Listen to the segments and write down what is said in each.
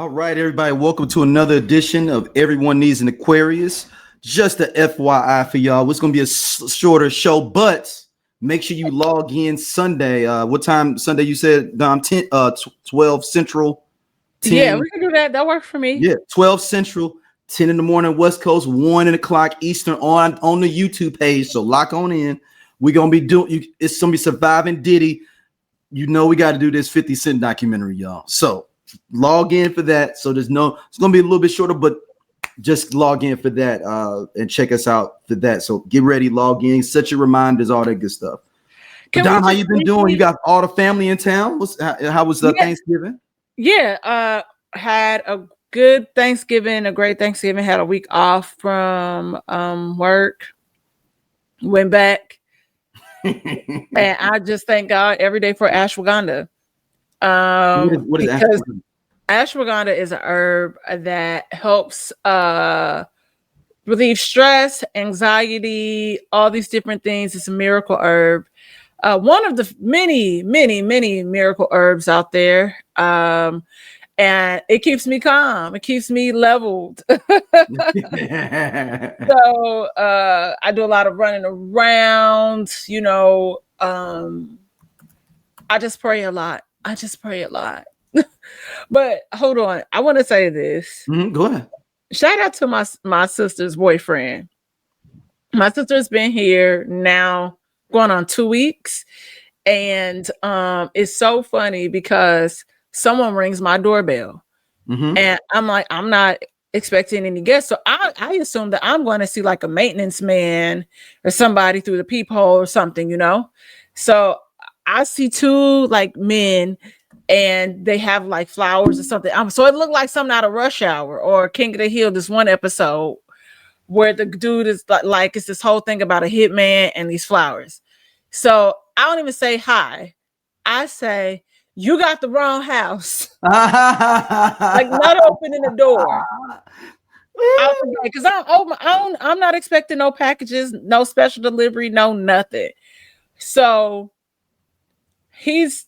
All right, everybody, welcome to another edition of Everyone Needs an Aquarius. Just a FYI for y'all. It's going to be a shorter show, but make sure you log in Sunday. What time Sunday you said, Dom? 12 Central? 10. Yeah, we can do that. That works for me. Yeah, 12 Central, 10 in the morning West Coast, 1 o'clock Eastern on the YouTube page. So lock on in. We're going to be doing, it's going to be Surviving Diddy. You know we got to do this 50 Cent documentary, y'all. So log in for that. So it's going to be a little bit shorter, but just log in for that and check us out for that. So get ready, log in, set your reminders, all that good stuff. Don, how you been doing? You got all the family in town? How was Thanksgiving? Yeah, had a good Thanksgiving, a great Thanksgiving. Had a week off from work. Went back. And I just thank God every day for ashwagandha. What is ashwagandha? Ashwagandha is an herb that helps relieve stress, anxiety, all these different things. It's a miracle herb. One of the many miracle herbs out there. And it keeps me calm. It keeps me leveled. So I do a lot of running around, I just pray a lot. But hold on. I want to say this. Go ahead. Shout out to my sister's boyfriend. My sister's been here now going on 2 weeks. And it's so funny because someone rings my doorbell. And I'm like, I'm not expecting any guests. So I assume that I'm going to see like a maintenance man or somebody through the peephole or something, So I see two like men and they have like flowers or something. So it looked like something out of Rush Hour or King of the Hill, this one episode where the dude is like it's this whole thing about a hitman and these flowers. So I don't even say hi. I say, you got the wrong house. Like not opening the door. Because I'm not expecting no packages, no special delivery, no nothing. So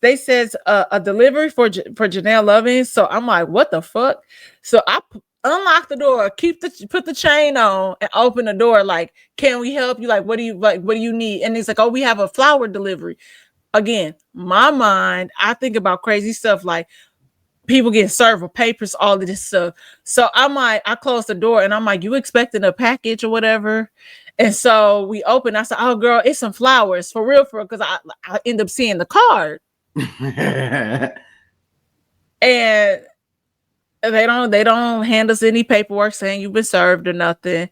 they says a delivery for Janelle Loving. So I'm like, what the fuck? So I unlock the door, put the chain on, and open the door. Like, can we help you? Like, what do you need? And he's like, oh, we have a flower delivery. Again, my mind, I think about crazy stuff like people getting served with papers, all of this stuff. So I'm like, I close the door and I'm like, you expecting a package or whatever? And so we open. I said, oh girl, it's some flowers for real, because I end up seeing the card. And they don't hand us any paperwork saying you've been served or nothing.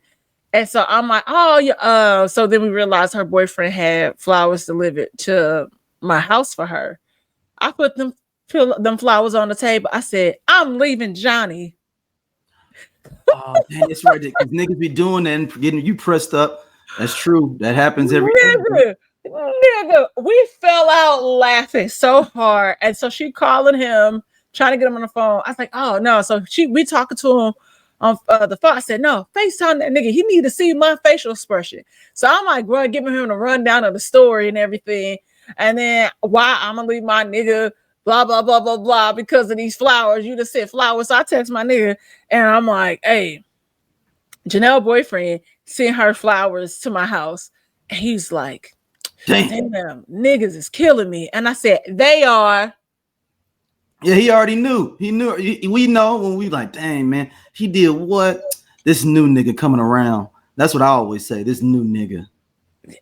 And so I'm like, oh yeah. So then we realized her boyfriend had flowers delivered to my house for her. I put them flowers on the table. I said, I'm leaving Johnny. Oh, dang, that's right. Because niggas be doing that and getting you pressed up. That's true. That happens every day. Nigga, we fell out laughing so hard. And so she calling him, trying to get him on the phone. I was like, oh no. So we talking to him on the phone. I said, no, FaceTime that nigga. He need to see my facial expression. So I'm like, bro, giving him the rundown of the story and everything. And then why I'm gonna leave my nigga, blah, blah, blah, blah, blah, because of these flowers. You just said flowers. So I text my nigga and I'm like, hey, Janelle boyfriend sent her flowers to my house. And he's like, damn, niggas is killing me. And I said, they are. Yeah, he already knew. He knew. We know when we like, dang, man, he did what? This new nigga coming around. That's what I always say. This new nigga.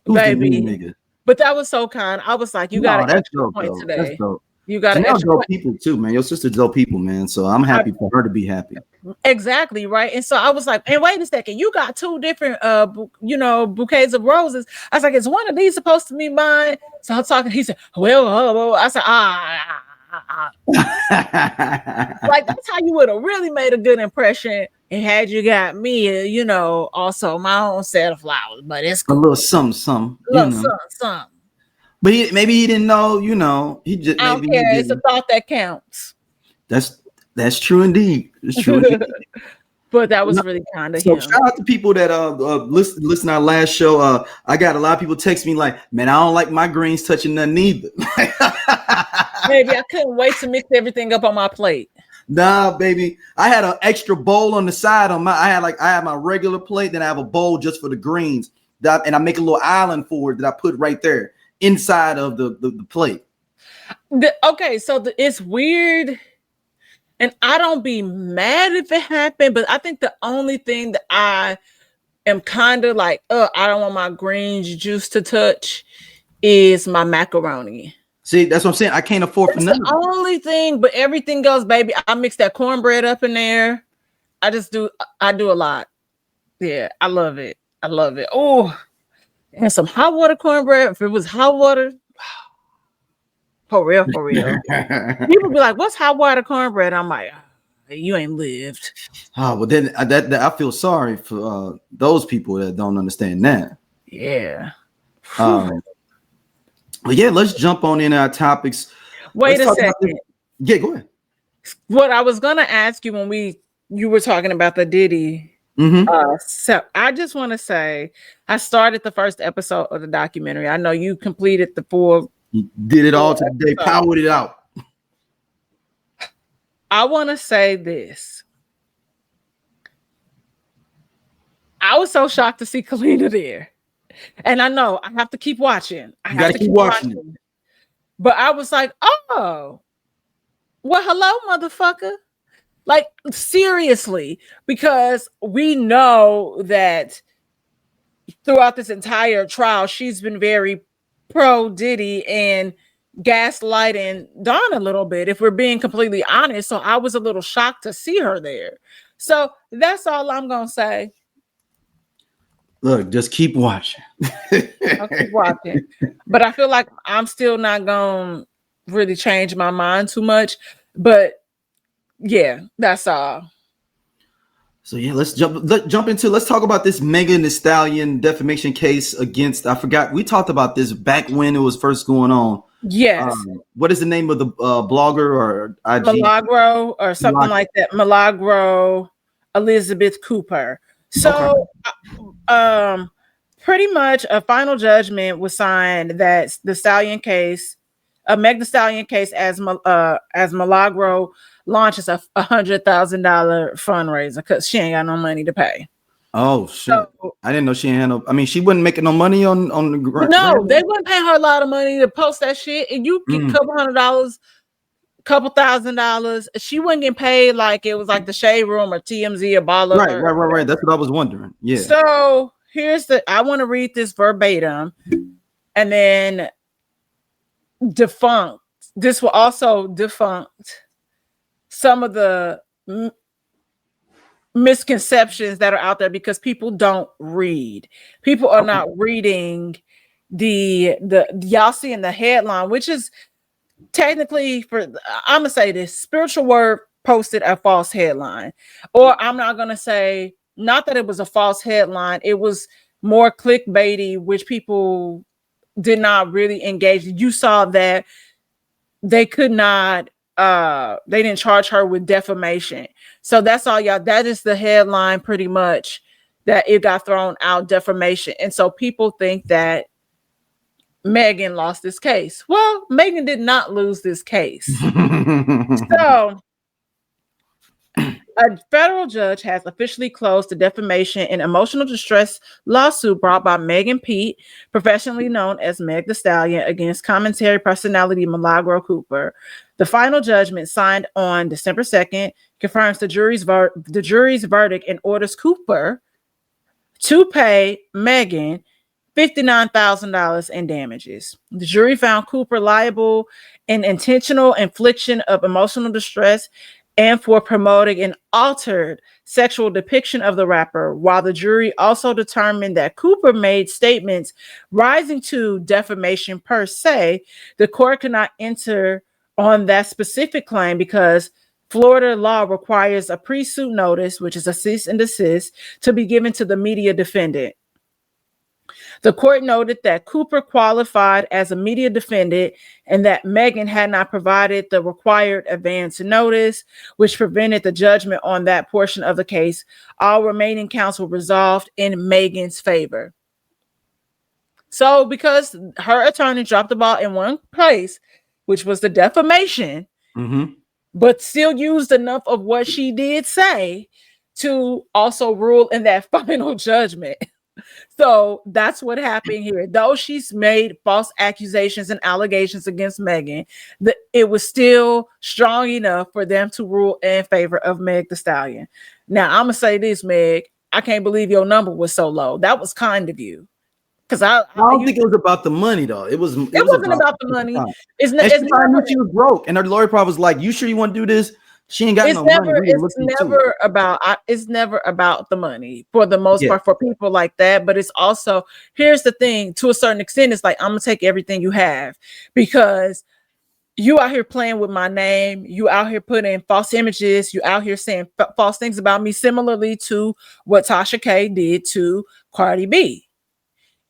Who's baby. The new nigga? But that was so kind. I was like, you got an extra point today. That's dope. You got an extra dope people too, man. Your sister's dope people, man. So I'm happy for her to be happy. Exactly, right. And so I was like, and wait a second, you got two different bouquets of roses. I was like, is one of these supposed to be mine? So I'm talking, he said, well, I said, like that's how you would have really made a good impression and had you got me, also my own set of flowers, but it's cool. A little something. Something. But maybe he didn't know, he just. I don't care. It's a thought that counts. That's true indeed. It's true. Indeed. But that was really kind of him. Shout out to people that listen to our last show. I got a lot of people text me like, man, I don't like my greens touching nothing either. Baby, I couldn't wait to mix everything up on my plate. Nah, baby. I had an extra bowl on the side on my. I had my regular plate, then I have a bowl just for the greens. And I make a little island for it that I put right there inside of the plate. It's weird, and I don't be mad if it happened, but I think the only thing that I am kind of like, I don't want my greens juice to touch is my macaroni. See, that's what I'm saying. I can't afford for nothing. The only thing, but everything goes, baby. I mix that cornbread up in there. I do a lot. Yeah, I love it. Oh, and some hot water cornbread. If it was hot water, for real. People be like, "What's hot water cornbread?" I'm like, you ain't lived. Oh, well, then that I feel sorry for those people that don't understand that. Yeah. But yeah, let's jump on in our topics. Wait a second. Yeah, go ahead. What I was gonna ask you when you were talking about the Diddy. So I just want to say I started the first episode of the documentary. I know you completed the full. You did it all today, powered it out. I want to say this. I was so shocked to see Kalina there. And I know I have to keep watching. I have to keep watching it. But I was like, oh, well, hello, motherfucker. Like, seriously, because we know that throughout this entire trial, she's been very pro Diddy and gaslighting Don a little bit, if we're being completely honest. So I was a little shocked to see her there. So that's all I'm going to say. Look, just keep watching. I'll keep watching. But I feel like I'm still not going to really change my mind too much. But yeah, that's all. So yeah, let's talk about this Megan Thee Stallion defamation case against, I forgot, we talked about this back when it was first going on. Yes. What is the name of the blogger or IG? Milagro or something like that. Milagro Elizabeth Cooper. So pretty much a final judgment was signed that the Stallion case, Meg Thee Stallion case, as Milagro launches a $100,000 fundraiser because she ain't got no money to pay. Oh shit! So, I didn't know she had no. I mean, she wasn't making no money on the ground. No, they wouldn't pay her a lot of money to post that shit, and you get a couple $100, couple $1,000. She wouldn't get paid like it was like the Shade Room or TMZ or Baller. Right. That's what I was wondering. Yeah. So I want to read this verbatim, and then defunct. This will also defunct some of the misconceptions that are out there because people don't read. People are not reading the y'all seeing the headline, which is technically, I'm gonna say this, Spiritual Word posted a false headline. Or I'm not gonna say, not that it was a false headline, it was more clickbaity, which people did not really engage. You saw that they could not they didn't charge her with defamation. So that's all, y'all. That is the headline, pretty much, that it got thrown out, defamation. And so people think that Megan lost this case. Well, Megan did not lose this case. So a federal judge has officially closed the defamation and emotional distress lawsuit brought by Megan Pete, professionally known as Meg Thee Stallion, against commentary personality Milagro Cooper. The final judgment, signed on December 2nd, confirms the jury's verdict and orders Cooper to pay Megan $59,000 in damages. The jury found Cooper liable in intentional infliction of emotional distress and for promoting an altered sexual depiction of the rapper, while the jury also determined that Cooper made statements rising to defamation per se. The court could not enter on that specific claim because Florida law requires a pre-suit notice, which is a cease and desist, to be given to the media defendant. The court noted that Cooper qualified as a media defendant and that Megan had not provided the required advance notice, which prevented the judgment on that portion of the case. All remaining counts were resolved in Megan's favor. So because her attorney dropped the ball in one place, which was the defamation, but still used enough of what she did say to also rule in that final judgment. So that's what happened here. Though she's made false accusations and allegations against Megan, it was still strong enough for them to rule in favor of Meg Thee Stallion. Now, I'm going to say this, Meg. I can't believe your number was so low. That was kind of you. Because I don't think it was about the money, though. It wasn't about the money. She was broke. And her lawyer probably was like, you sure you want to do this? She ain't got no money. It's never about the money for the most part for people like that. But it's also, here's the thing, to a certain extent, it's like, I'm gonna take everything you have, because you out here playing with my name, you out here putting false images, you out here saying false things about me, similarly to what Tasha K did to Cardi B,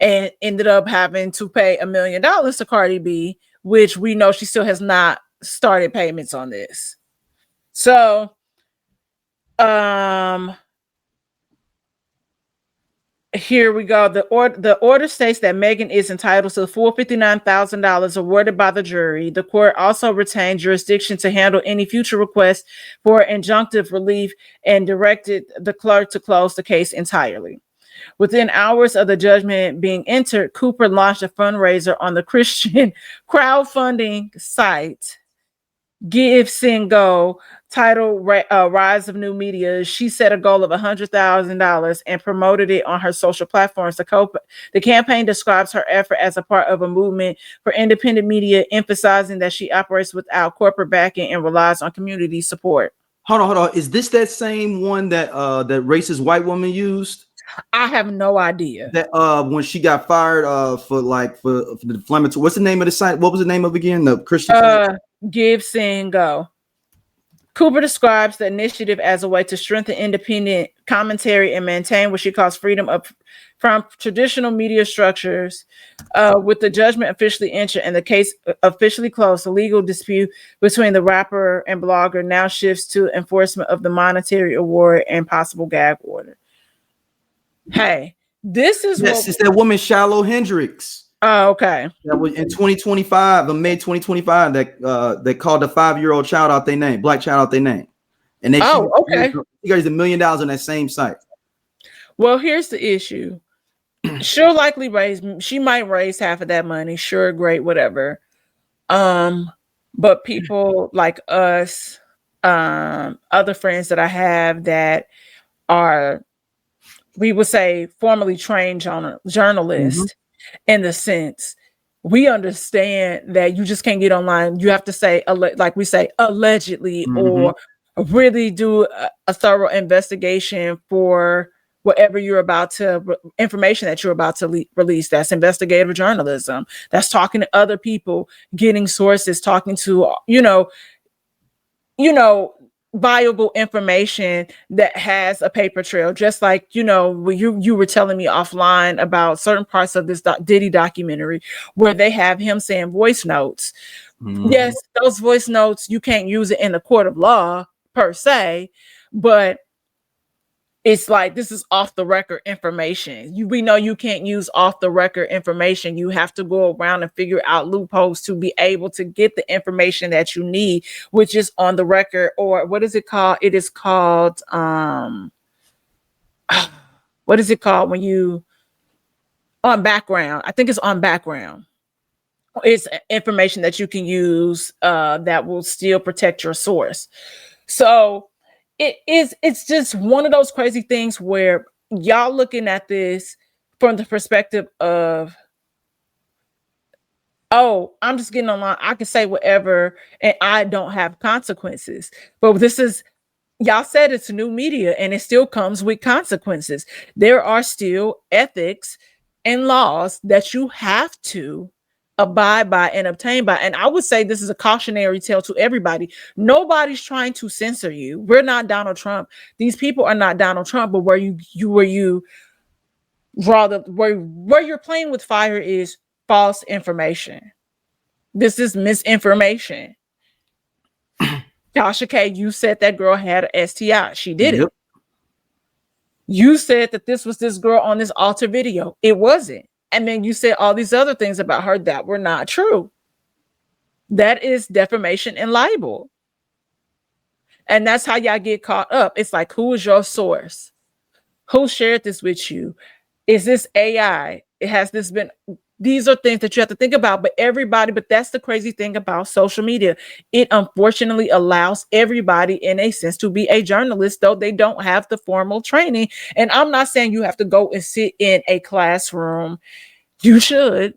and ended up having to pay $1 million to Cardi B, which we know she still has not started payments on this. So, here we go. The order states that Megan is entitled to the full $59,000 awarded by the jury. The court also retained jurisdiction to handle any future requests for injunctive relief and directed the clerk to close the case entirely. Within hours of the judgment being entered, Cooper launched a fundraiser on the Christian crowdfunding site Give, Sing, Go, titled Rise of New Media. She set a goal of $100,000 and promoted it on her social platforms. The campaign describes her effort as a part of a movement for independent media, emphasizing that she operates without corporate backing and relies on community support. Hold on. Is this that same one that that racist white woman used? I have no idea. That when she got fired for the defamatory. What's the name of the site? What was the name of again? The Christian site? Give, Sing, Go. Cooper describes the initiative as a way to strengthen independent commentary and maintain what she calls freedom from traditional media structures. With the judgment officially entered and the case officially closed, the legal dispute between the rapper and blogger now shifts to enforcement of the monetary award and possible gag order. Hey, this is it's that woman Shiloh Hendricks. Oh, okay. That was in 2025, in May 2025, that they called a 5-year-old child out their name, black child out their name. And they okay. She got $1 million on that same site. Well, here's the issue. She'll likely she might raise half of that money. Sure, great, whatever. But people like us, other friends that I have that are, we would say, formerly trained journalists. Mm-hmm. In the sense, we understand that you just can't get online. You have to say, like we say, allegedly, mm-hmm. or really do a thorough investigation for whatever you're about to, information that you're about to release. That's investigative journalism. That's talking to other people, getting sources, talking to, viable information that has a paper trail. Just like, you were telling me offline about certain parts of this Diddy documentary where they have him saying voice notes. Mm-hmm. Yes, those voice notes, you can't use it in the court of law per se, but it's like, this is off the record information. We know you can't use off the record information. You have to go around and figure out loopholes to be able to get the information that you need, which is on the record, or what is it called? It is called, what is it called when you, on background? I think it's on background. It's information that you can use that will still protect your source. So, it's just one of those crazy things where y'all looking at this from the perspective of, oh, I'm just getting online, I can say whatever and I don't have consequences. But this is, y'all said it's new media and it still comes with consequences. There are still ethics and laws that you have to abide by and obtain by. And I would say this is a cautionary tale to everybody. Nobody's trying to censor you. We're not Donald Trump. These people are not Donald Trump, but where you're playing with fire is false information. This is misinformation. Tasha K, you said that girl had an STI. She did it. You said that this was this girl on this altar video. It wasn't. And then you said all these other things about her that were not true. That is defamation and libel. And that's how y'all get caught up. It's like, who is your source? Who shared this with you? Is this AI? These are things that you have to think about, but that's the crazy thing about social media. It unfortunately allows everybody in a sense to be a journalist, though they don't have the formal training. And I'm not saying you have to go and sit in a classroom. You should,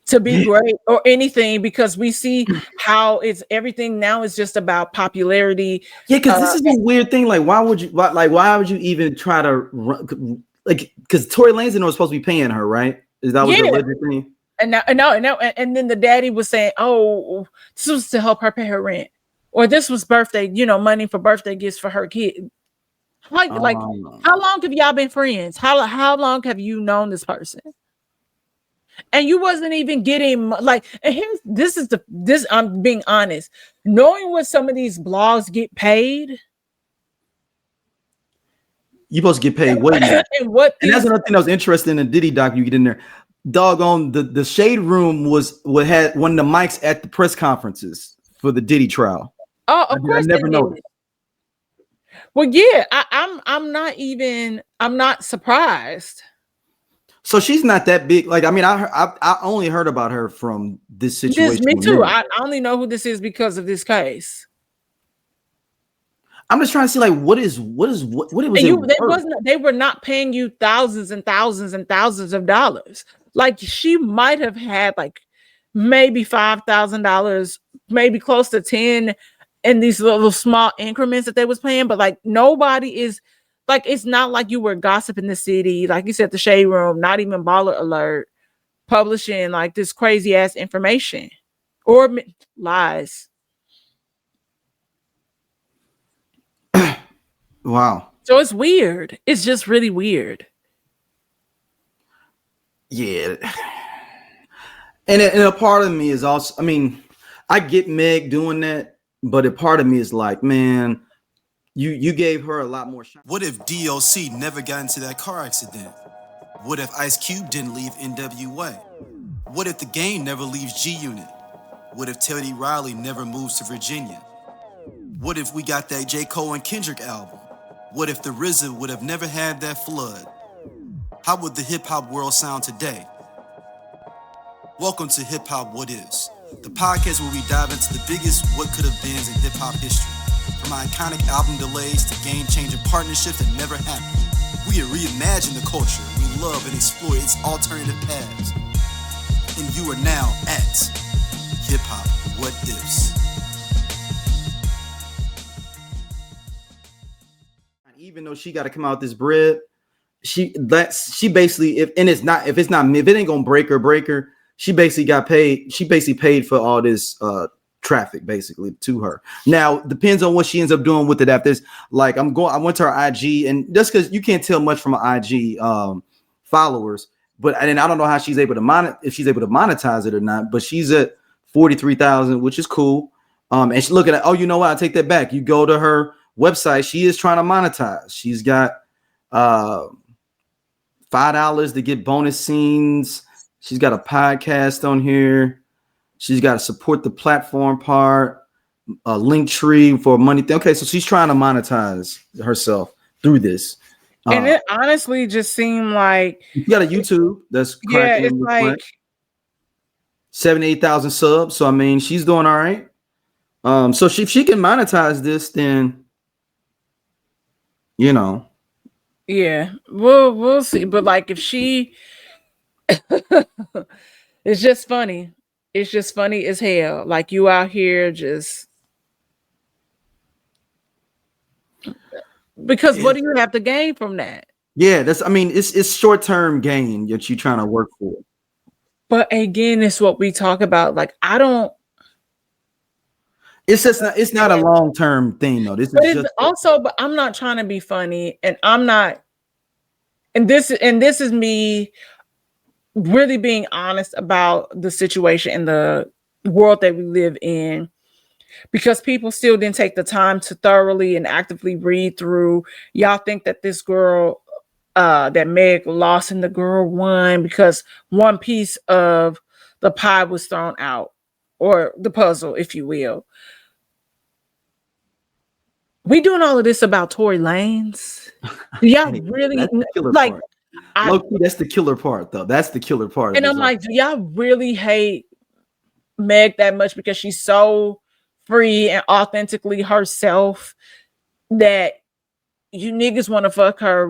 to be great or anything, because we see how everything now is just about popularity. Yeah, because this is a weird thing. Like, why would you even try to run? Like, because Tory Lanez was supposed to be paying her, right? Is that what the alleged thing? And then the daddy was saying, "Oh, this was to help her pay her rent, or this was birthday, money for birthday gifts for her kid." Like, how long have y'all been friends? How long have you known this person? And you wasn't even getting like. And this. I'm being honest. Knowing what some of these blogs get paid. You supposed to get paid way more. And that's another thing that was interesting in the Diddy doc. You get in there, doggone the Shade Room had one of the mics at the press conferences for the Diddy trial. Oh, of course, I never noticed. Well, yeah, I'm not surprised. So she's not that big. Like, I mean, I only heard about her from this situation. Me too. I only know who this is because of this case. I'm just trying to see, like, what it was. They were not paying you thousands and thousands and thousands of dollars. Like, she might have had like maybe $5,000, maybe close to 10 in these little small increments that they was paying. But like, nobody is like, it's not like you were gossiping the city, like you said, the Shade Room, not even Baller Alert, publishing like this crazy ass information or lies. Wow. So it's weird. It's just really weird. Yeah. And a part of me is also, I mean, I get Meg doing that, but a part of me is like, man, you gave her a lot more shine. What if DOC never got into that car accident? What if Ice Cube didn't leave NWA? What if the Game never leaves G-Unit? What if Teddy Riley never moves to Virginia? What if we got that J. Cole and Kendrick album? What if the RZA would have never had that flood? How would the hip-hop world sound today? Welcome to Hip Hop What Is, the podcast where we dive into the biggest what could have beens in hip-hop history. From iconic album delays to game-changing partnerships that never happened. We reimagine the culture we love and explore its alternative paths. And you are now at Hip Hop What Is. Even though she got to come out this bread, she basically if it ain't gonna break her, she basically got paid. She basically paid for all this traffic basically to her. Now depends on what she ends up doing with it after this. Like I went to her IG, and just because you can't tell much from her IG followers, but and I don't know how she's able to monetize it or not. But she's at 43,000, which is cool. And she's looking at, oh, you know what? I take that back. You go to her website, she is trying to monetize. She's got $5 to get bonus scenes. She's got a podcast on here. She's got to support the platform part, a link tree for money. Okay, so she's trying to monetize herself through this. And it honestly just seemed like you got a YouTube that's cracking. It's like 78,000 subs. So I mean, she's doing all right. So if she can monetize this, then yeah, we'll see. But like, if she, it's just funny. It's just funny as hell. Like, you out here just because what do you have to gain from that? Yeah, it's short-term gain that you're trying to work for. But again, it's what we talk about. Like, it's not a long-term thing though. But I'm not trying to be funny, and I'm not. And this is me really being honest about the situation and the world that we live in, because people still didn't take the time to thoroughly and actively read through. Y'all think that this girl, that Meg lost and the girl won because one piece of the pie was thrown out, or the puzzle, if you will. We doing all of this about Tory Lanez? Do y'all Hey, really that's the killer like? part. Low-key, that's the killer part, though. That's the killer part. And I'm like, do y'all really hate Meg that much because she's so free and authentically herself that you niggas want to fuck her?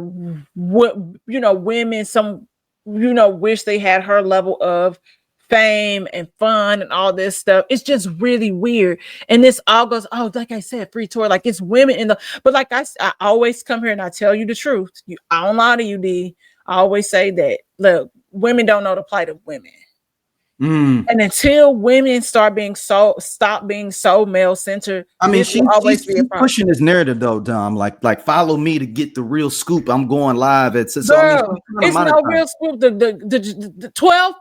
What women, some wish they had her level of fame and fun and all this stuff. It's just really weird. And this all goes, oh, like I said, free tour, like it's women in the, but like I always come here and I tell you the truth. I don't lie to you, D. I always say that, look, women don't know the plight of women. And until women stop being so male centered, I mean, she's pushing this narrative though, Dom. Like follow me to get the real scoop. I'm going live at it's no real scoop. The 12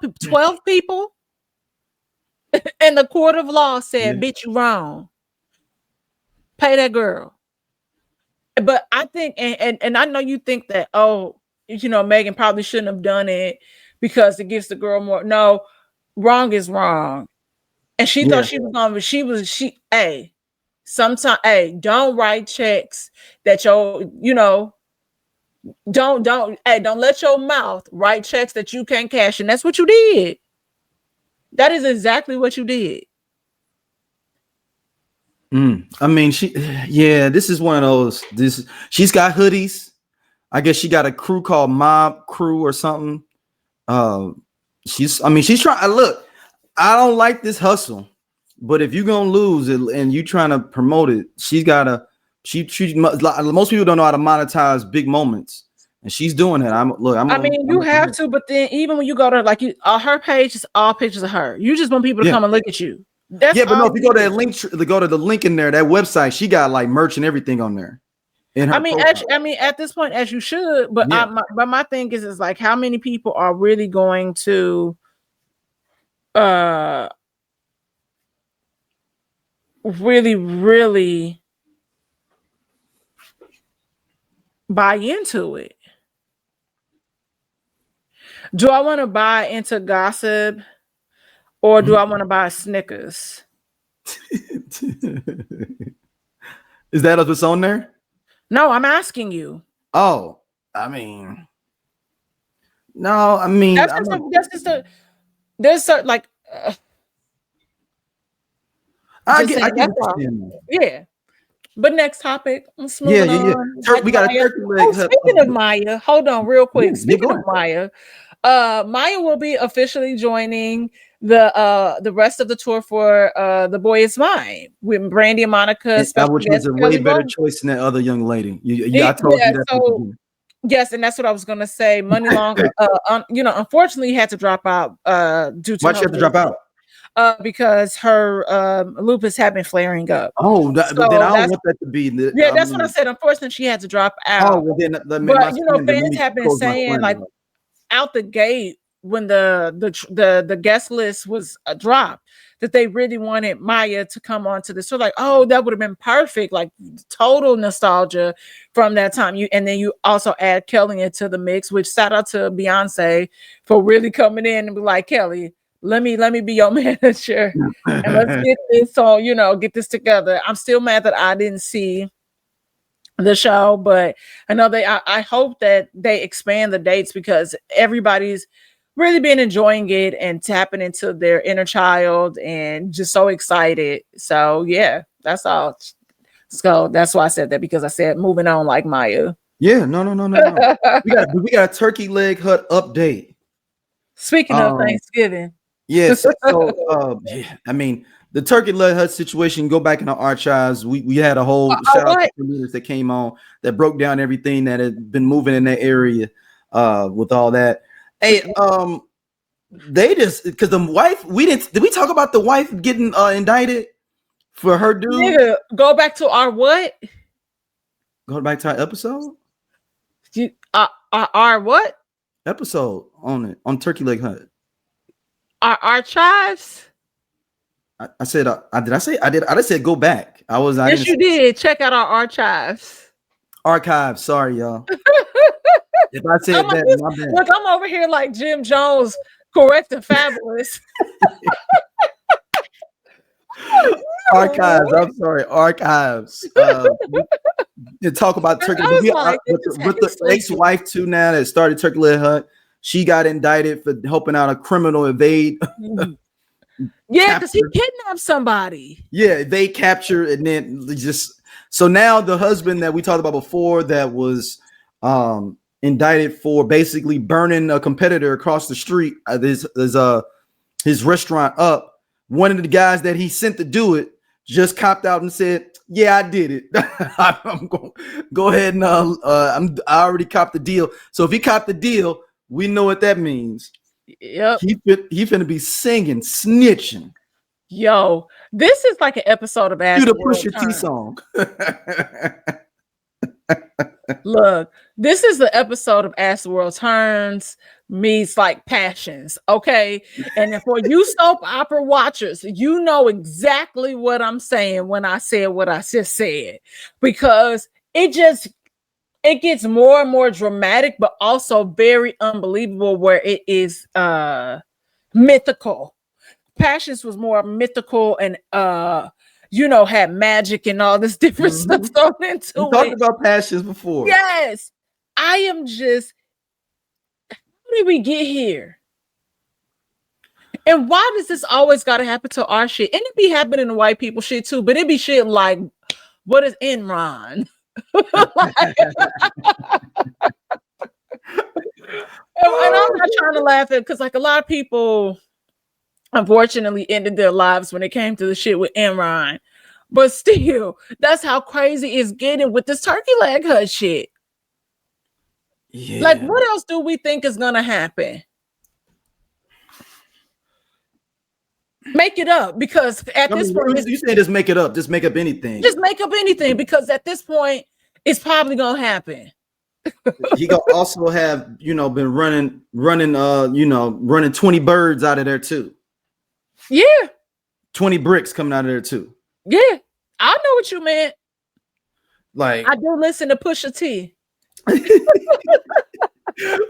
people and the court of law said, bitch, you wrong. Pay that girl. But I think, and I know you think that, oh, Megan probably shouldn't have done it because it gives the girl more. No, wrong is wrong. And she thought she was going, but sometimes, don't write checks that don't let your mouth write checks that you can't cash. And that's what you did. That is exactly what you did. I mean, this is one of those. She's got hoodies. I guess she got a crew called Mob Crew or something. She's trying. Look, I don't like this hustle, but if you're gonna lose it and you trying to promote it, she's gotta. Most people don't know how to monetize big moments, and she's doing it. You have to, but then even when you go to her page is all pictures of her. You just want people to come and look at you. But no, if you go to that link, go to the link in there, that website, she got like merch and everything on there. At this point, as you should, but my thing is like, how many people are really going to really buy into it? Do I want to buy into gossip or do I want to buy Snickers? Is that what's on there? No, I'm asking you. Oh, I mean, no, I mean, there's certain like. I get yeah. But next topic. Let's move on. We got a turkey leg. Speaking of Maya, hold on real quick. Speaking of Maya, Maya will be officially joining the rest of the tour for The Boy Is Mine with Brandy and Monica. Which was a way better choice than that other young lady. I told you that. So, yes, and that's what I was gonna say. Money Long, unfortunately, had to drop out due to. Why'd she have to drop out? Because her lupus had been flaring up. Oh, but then I don't want that to be. That's what I said. Unfortunately, she had to drop out. Oh, well, then, fans have been saying like out the gate when the guest list was dropped that they really wanted Maya to come on to this. So like, oh, that would have been perfect, like total nostalgia from that time. And then you also add Kelly into the mix, which shout out to Beyonce for really coming in and be like, Kelly, let me be your manager and let's get this get this together. I'm still mad that I didn't see the show, but I know I hope that they expand the dates because everybody's really been enjoying it and tapping into their inner child and just so excited. So yeah, that's all. So that's why I said that, because I said moving on like Maya. Yeah, no. we got a turkey leg hut update. Speaking of Thanksgiving. Yes. So I mean, the turkey leg hut situation, go back in the archives. We had a whole shout out to the leaders that came on that broke down everything that had been moving in that area with all that. Hey, they just, because the wife, did we talk about the wife getting indicted for her dude? Nigga, go back to our what? Go back to our episode? Our what? Episode on Turkey Leg Hut. Our archives? I said, I just said go back. Yes, you did. Check out our archives. Archives. Sorry, y'all. If I said that, my bad. Look, I'm over here like Jim Jones, correct and fabulous. Archives. I'm sorry. Archives. and talk about Turkey. I was like, With the ex-wife too now that started Turkey Leg Hut, she got indicted for helping out a criminal evade. Yeah, because he kidnapped somebody. Yeah, they captured and then just so now the husband that we talked about before that was indicted for basically burning a competitor across the street. His restaurant up. One of the guys that he sent to do it just copped out and said, "Yeah, I did it. I'm going go ahead and I already copped the deal." So if he copped the deal, we know what that means. Yep. He finna be singing, snitching. Yo, this is like an episode of Ask Do the the Pusha World T Turns. song. Look, this is the episode of Ask the World Turns meets like Passions, okay? And for you soap opera watchers, you know exactly what I'm saying when I said what I just said, because it gets more and more dramatic, but also very unbelievable where it is mythical. Passions was more mythical and had magic and all this different stuff thrown into it. We talked about Passions before. Yes. I am just, how did we get here? And why does this always gotta happen to our shit? And it be happening to white people shit too, but it be shit like, what is Enron? And I'm not trying to laugh at it because like a lot of people unfortunately ended their lives when it came to the shit with Enron. But still, that's how crazy it's getting with this Turkey Leg Hut shit. Yeah. Like, what else do we think is gonna happen? Make it up, because at this point, you say just make it up, just make up anything. Just make up anything, because at this point, it's probably gonna happen. He gonna also have, been running 20 birds out of there too. Yeah. 20 bricks coming out of there too. Yeah. I know what you meant. Like, I do listen to Pusha T.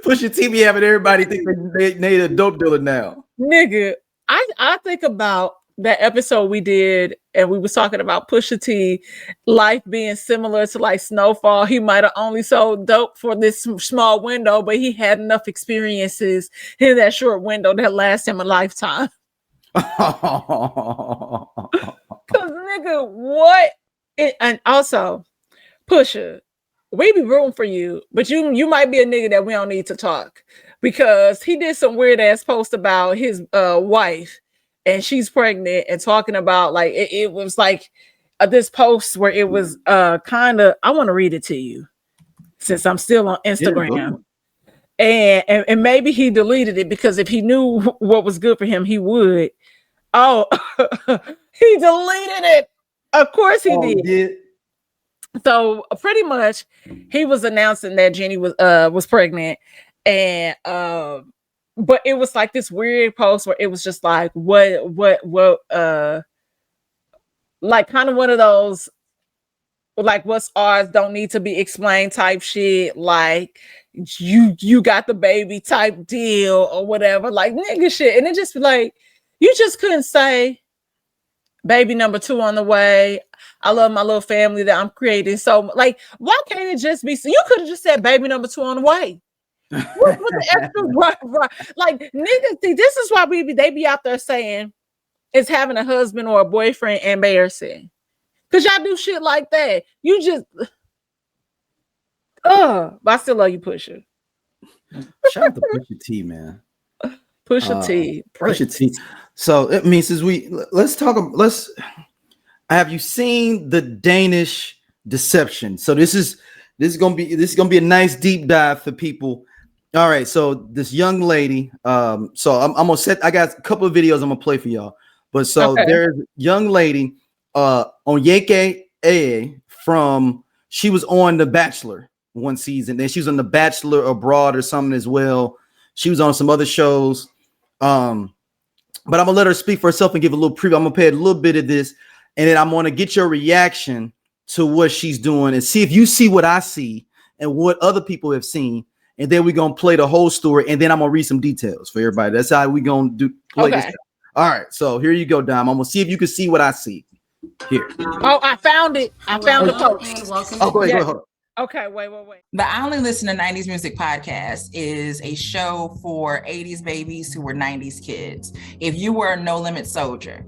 Pusha T be having everybody think they need a dope dealer now. Nigga, I think about that episode we did, and we was talking about Pusha T life being similar to like Snowfall. He might have only sold dope for this small window, but he had enough experiences in that short window that lasts him a lifetime. Cause nigga, what? And also, Pusha, we be rooting for you, but you might be a nigga that we don't need to talk, because he did some weird ass post about his wife, and she's pregnant, and talking about like it was like this post where it was kind of, I want to read it to you since I'm still on Instagram. Yeah, and maybe he deleted it, because if he knew what was good for him, he would. Oh, he deleted it. Of course he did. So pretty much he was announcing that Jenny was pregnant, and but it was like this weird post where it was just like what like kind of one of those like what's ours don't need to be explained type shit, like you got the baby type deal or whatever, like nigga shit. And it just like, you just couldn't say baby number 2 on the way. I love my little family that I'm creating. So like, why can't it just be, so you could have just said baby number 2 on the way. What the extra right? Like niggas, this is why they be out there saying it's having a husband or a boyfriend embarrassing. Cause y'all do shit like that. You just but I still love you, Pusha. Shout out to Pusha T, man. Pusha T. Pusha T. So it means let's have you seen the Danish Deception? So this is gonna be a nice deep dive for people. All right, so this young lady, so I'm gonna I got a couple of videos I'm gonna play for y'all. But so there's a young lady on ENAA she was on The Bachelor one season, then she was on The Bachelor Abroad or something as well. She was on some other shows. But I'm gonna let her speak for herself and give a little preview. I'm gonna play a little bit of this, and then I'm gonna get your reaction to what she's doing and see if you see what I see and what other people have seen. And then we're gonna play the whole story, and then I'm gonna read some details for everybody. That's how we gonna play this. All right, so here you go, Dom. I'm gonna see if you can see what I see. Here. Oh, I found it. I found the post. And welcome Oh, go ahead. Yeah. Hold on. Okay, wait. The I Only Listen to 90s Music podcast is a show for 80s babies who were 90s kids. If you were a No Limit soldier,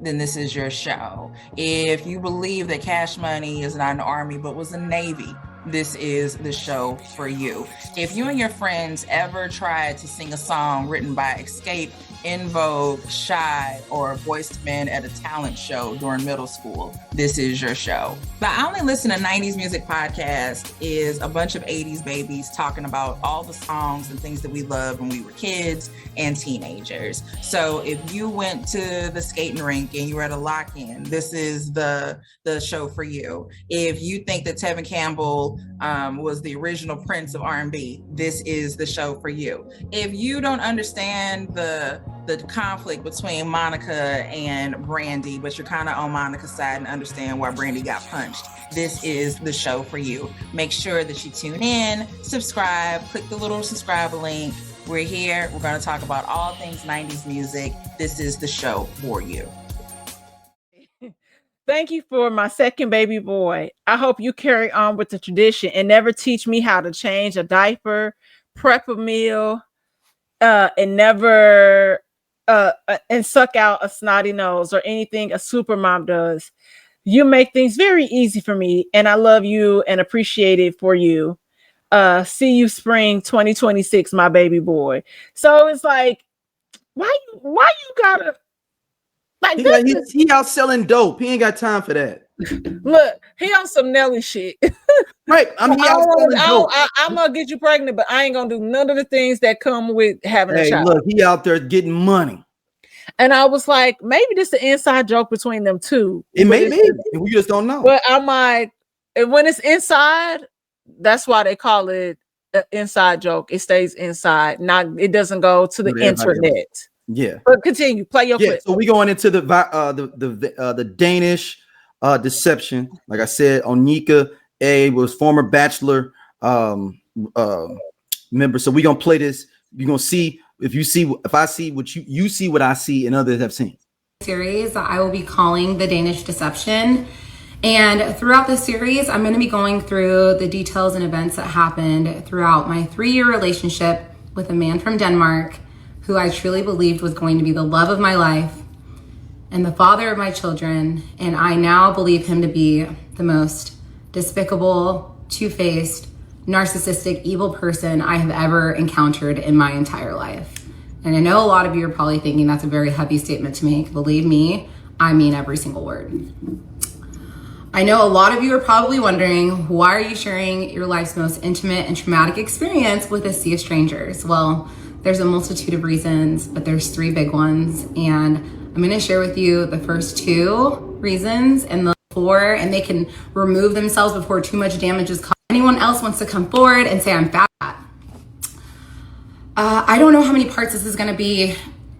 then this is your show. If you believe that Cash Money is not an army but was a Navy, this is the show for you. If you and your friends ever tried to sing a song written by Escape, In Vogue, Shy, or Boyz II Men at a talent show during middle school, this is your show. The I Only Listen to 90s Music podcast is a bunch of 80s babies talking about all the songs and things that we loved when we were kids and teenagers. So if you went to the skating rink and you were at a lock-in, this is the show for you. If you think that Tevin Campbell was the original Prince of R&B, this is the show for you. If you don't understand the conflict between Monica and Brandy, but you're kind of on Monica's side and understand why Brandy got punched, this is the show for you. Make sure that you tune in, subscribe, click the little subscribe link. We're here. We're going to talk about all things 90s music. This is the show for you. Thank you for my second baby boy. I hope you carry on with the tradition and never teach me how to change a diaper, prep a meal, and never and suck out a snotty nose or anything a super mom does. You make things very easy for me, and I love you and appreciate it for you. See you spring 2026, my baby boy. So it's like, why you gotta like He out selling dope. He ain't got time for that. look, he on some Nelly shit. Right. I'm gonna get you pregnant, but I ain't gonna do none of the things that come with having a child. Look, he out there getting money. And I was like, maybe this is an inside joke between them two. It may be. We just don't know. But I'm like, and when it's inside, that's why they call it an inside joke. It stays inside. It doesn't go to the internet. Yeah. But continue. Play your clip. So we going into the Danish Deception. Like I said, Onika A was former Bachelor member. So we gonna play this. You're gonna see if I see what you see what I see and others have seen. Series that I will be calling the Danish Deception. And throughout this series, I'm going to be going through the details and events that happened throughout my 3-year relationship with a man from Denmark who I truly believed was going to be the love of my life and the father of my children. And I now believe him to be the most despicable, two-faced, narcissistic, evil person I have ever encountered in my entire life. And I know a lot of you are probably thinking that's a very heavy statement to make. Believe me, I mean every single word. I know a lot of you are probably wondering, why are you sharing your life's most intimate and traumatic experience with a sea of strangers? Well, there's a multitude of reasons, but there's 3 big ones. And I'm gonna share with you the first 2 reasons and the 4, and they can remove themselves before too much damage is caused. Anyone else wants to come forward and say I'm fat? I don't know how many parts this is gonna be,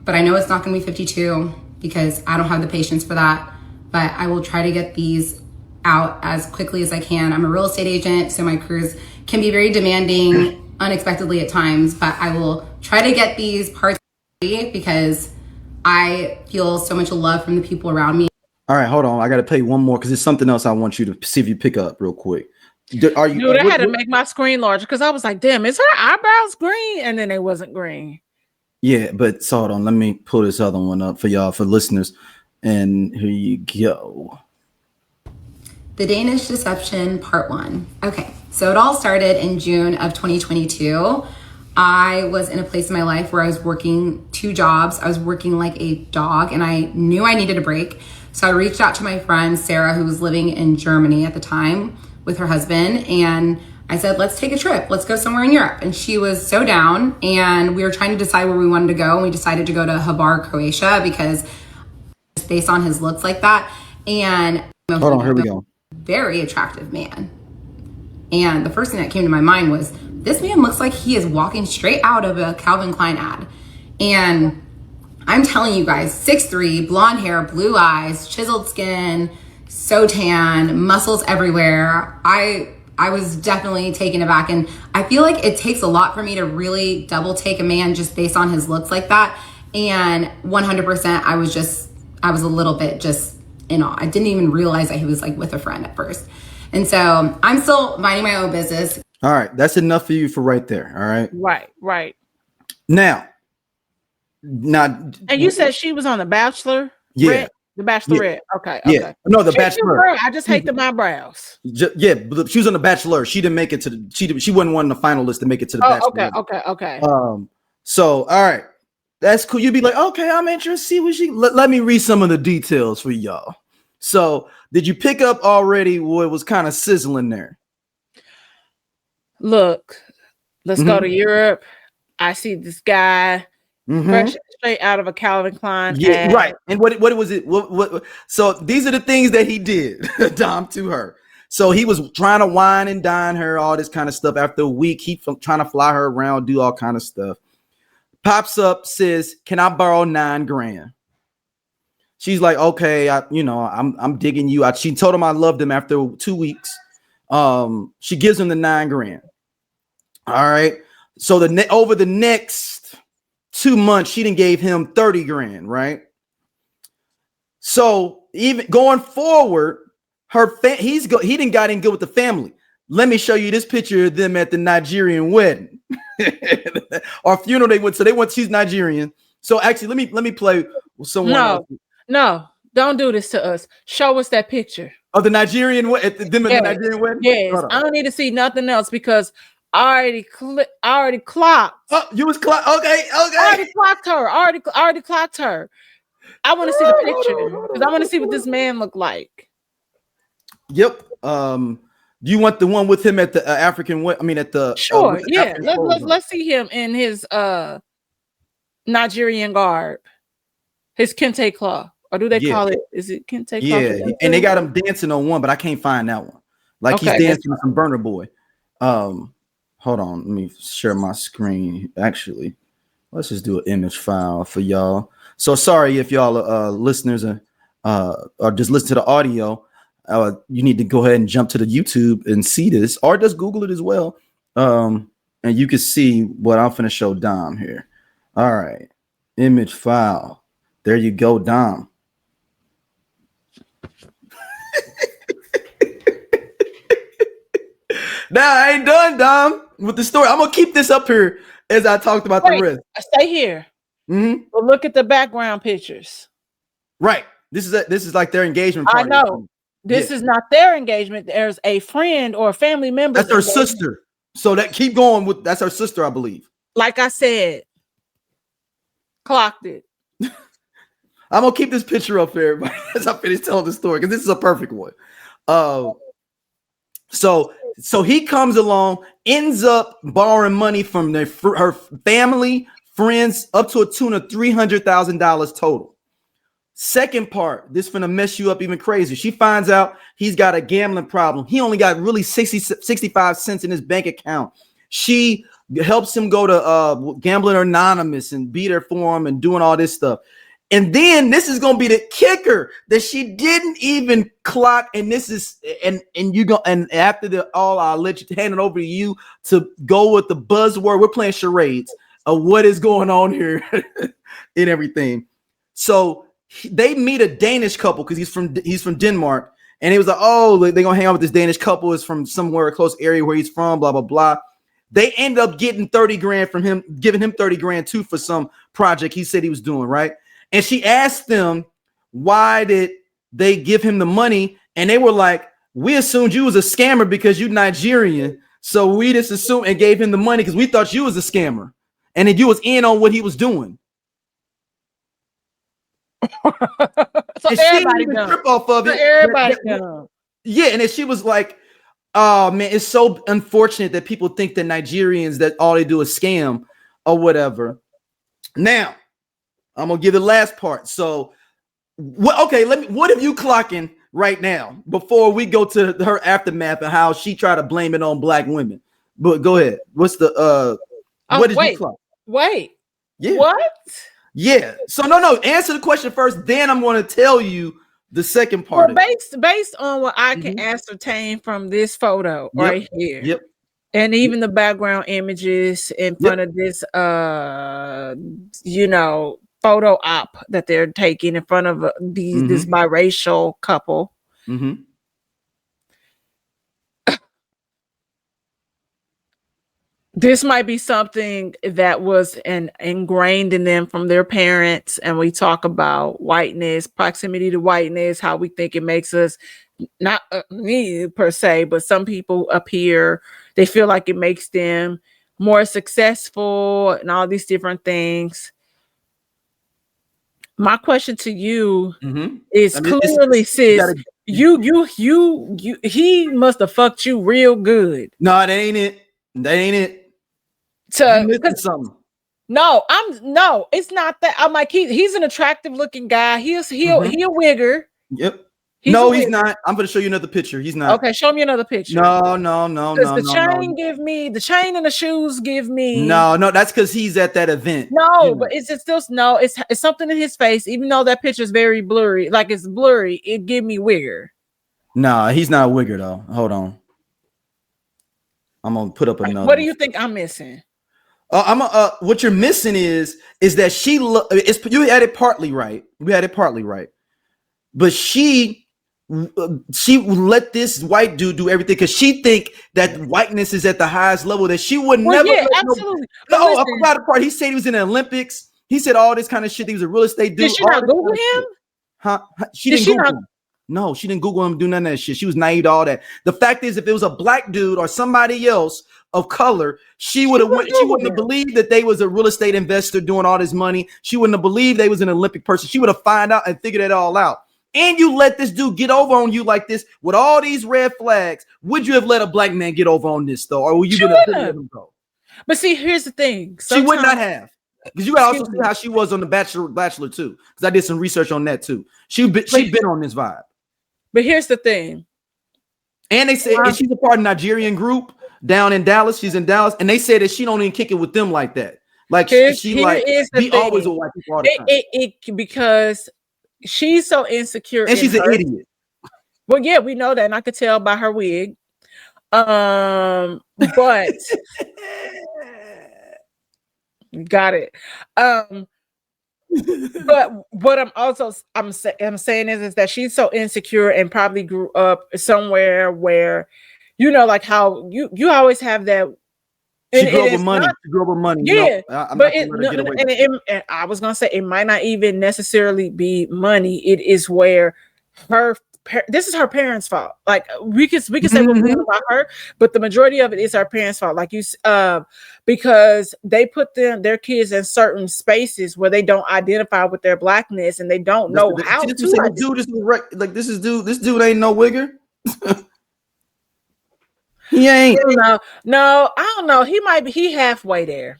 but I know it's not gonna be 52 because I don't have the patience for that. But I will try to get these out as quickly as I can. I'm a real estate agent, so my crews can be very demanding unexpectedly at times, but I will try to get these parts because I feel so much love from the people around me. All right, hold on. I got to play one more because there's something else I want you to see if you pick up real quick. I had to make my screen larger because I was like, damn, is her eyebrows green? And then they wasn't green. Yeah, but so hold on. Let me pull this other one up for y'all, for listeners. And here you go. The Danish Deception Part 1. Okay, so it all started in June of 2022. I was in a place in my life where I was working 2 jobs. I was working like a dog and I knew I needed a break. So I reached out to my friend, Sarah, who was living in Germany at the time with her husband. And I said, let's take a trip. Let's go somewhere in Europe. And she was so down. And we were trying to decide where we wanted to go. And we decided to go to Hvar, Croatia, because based on his looks like that. And hold on, here we go. Very attractive man. And the first thing that came to my mind was, this man looks like he is walking straight out of a Calvin Klein ad. And I'm telling you guys, 6'3", blonde hair, blue eyes, chiseled skin, so tan, muscles everywhere. I was definitely taken aback. And I feel like it takes a lot for me to really double take a man just based on his looks like that. And 100%, I was a little bit just in awe. I didn't even realize that he was like with a friend at first. And so I'm still minding my own business. All right, that's enough for you for right there. All right. Right. Now. And you said she was on The Bachelor? Yeah. The Bachelorette. Yeah. Okay. Yeah. No, The Bachelor. I just hate the eyebrows. Yeah, but she was on The Bachelor. She didn't make it to she wasn't one of the finalists to make it to The Bachelor. Okay. So all right. That's cool. You'd be like, okay, I'm interested to see what she let me read some of the details for y'all. So did you pick up already what was kind of sizzling there? Look, let's go to Europe. I see this guy fresh straight out of a Calvin Klein. Yeah, right. And what was it? What? So these are the things that he did, Dom, to her. So he was trying to wine and dine her, all this kind of stuff. After a week, he trying to fly her around, do all kind of stuff. Pops up, says, "Can I borrow $9,000?" She's like, "Okay, I'm digging you." She told him I loved him after 2 weeks. She gives him the $9,000. All right. So over the next 2 months, she done gave him $30,000, right? So even going forward, he didn't got in good with the family. Let me show you this picture of them at the Nigerian wedding or funeral they went. So they went. She's Nigerian. So actually, let me play with someone. No, don't do this to us. Show us that picture of the Nigerian wedding. Them at the Nigerian wedding. Yes, I don't need to see nothing else because I already clocked. Oh, you was clocked. Okay. I already clocked her. Already clocked her. I want to see the picture because I want to see what this man looked like. Yep. Do you want the one with him at the African? At the sure. Yeah. Let's see him in his Nigerian garb, his kente cloth, or do they call it? Is it kente cloth? Yeah, and they got him dancing on one, but I can't find that one. Like he's dancing from Burner Boy. Hold on, let me share my screen. Actually, let's just do an image file for y'all. So sorry if y'all listeners are just listen to the audio. You need to go ahead and jump to the YouTube and see this, or just Google it as well. And you can see what I'm finna show Dom here. All right, image file. There you go, Dom. Now I ain't done, Dom, with the story. I'm gonna keep this up here as I talked about the rest. Stay here. But look at the background pictures. Right. This is like their engagement party. I know. This is not their engagement. There's a friend or a family member. That's her sister. So that keep going with that's her sister, I believe. Like I said, clocked it. I'm gonna keep this picture up for everybody as I finish telling the story because this is a perfect one. So he comes along, ends up borrowing money from her family, friends, up to a tune of $300,000 total. Second part, this finna mess you up even crazier. She finds out he's got a gambling problem. He only got really 65 cents in his bank account. She helps him go to Gambling Anonymous and be there for him and doing all this stuff. And then this is gonna be the kicker that she didn't even clock. And this is and you go and after I'll let you hand it over to you to go with the buzzword. We're playing charades of what is going on here and everything. So they meet a Danish couple because he's from Denmark, and it was like, oh, they're gonna hang out with this Danish couple. Is from somewhere a close area where he's from. Blah blah blah. They end up getting $30,000 from him, giving him $30,000 too for some project he said he was doing, right? And she asked them, why did they give him the money? And they were like, we assumed you was a scammer because you Nigerian. So we just assumed and gave him the money because we thought you was a scammer. And then you was in on what he was doing. So and everybody she didn't even done. trip off of it. Everybody done. Yeah, and then she was like, oh man, it's so unfortunate that people think that Nigerians that all they do is scam or whatever. Now, I'm gonna give the last part. So, what have you clocking right now before we go to her aftermath and how she tried to blame it on black women? But go ahead. What's the what did you clock? Wait. Yeah. What? Yeah. So no. Answer the question first. Then I'm going to tell you the second part. Well, based on what I can ascertain from this photo right here. Yep. And even the background images in front of this, photo op that they're taking in front of this biracial couple. Mm-hmm. This might be something that was ingrained in them from their parents. And we talk about whiteness, proximity to whiteness, how we think it makes us, not me per se, but some people up here, they feel like it makes them more successful and all these different things. My question to you is clearly, sis, he must have fucked you real good. No, that ain't it. That ain't it. Something. No, it's not that. I'm like, he's an attractive looking guy. He a wigger. Yep. He's not. I'm going to show you another picture. He's not. Okay, show me another picture. No. The chain and the shoes give me. No, that's because he's at that event. No, but it's still it's something in his face. Even though that picture is very blurry, like it's blurry, it give me wigger. No, he's not a wigger though. Hold on. I'm gonna put up another. What do you think I'm missing? What you're missing is that you had it partly right. We had it partly right, but she let this white dude do everything because she think that whiteness is at the highest level, that she would never. Yeah, absolutely. No, I forgot the part. He said he was in the Olympics. He said all this kind of shit. He was a real estate dude. Did she not Google him? Huh? She didn't Google him. No, she didn't Google him, do none of that shit. She was naive to all that. The fact is, if it was a black dude or somebody else of color, she wouldn't have believed that they was a real estate investor doing all this money. She wouldn't have believed they was an Olympic person. She would have found out and figured it all out. And you let this dude get over on you like this with all these red flags. Would you have let a black man get over on this though, or were you gonna let him go? But see, here's the thing. She would not have. Because you gotta also see how she was on the Bachelor too. Because I did some research on that too. She been on this vibe. But here's the thing. And they say and she's a part of Nigerian group down in Dallas. She's in Dallas, and they say that she don't even kick it with them like that. Like she be always with white people all the time. Because she's so insecure, and she's an idiot. Well, yeah, we know that, and I could tell by her wig. But got it. But what I'm saying is that she's so insecure and probably grew up somewhere where, like how you always have that. She grew up with money. Yeah, but and I was gonna say it might not even necessarily be money. It is where this is her parents' fault. Like we can say what we want about her, but the majority of it is her parents' fault. Like because they put their kids in certain spaces where they don't identify with their blackness and they don't know how to. This dude ain't no wigger. He ain't. No, I don't know. He might be. He halfway there.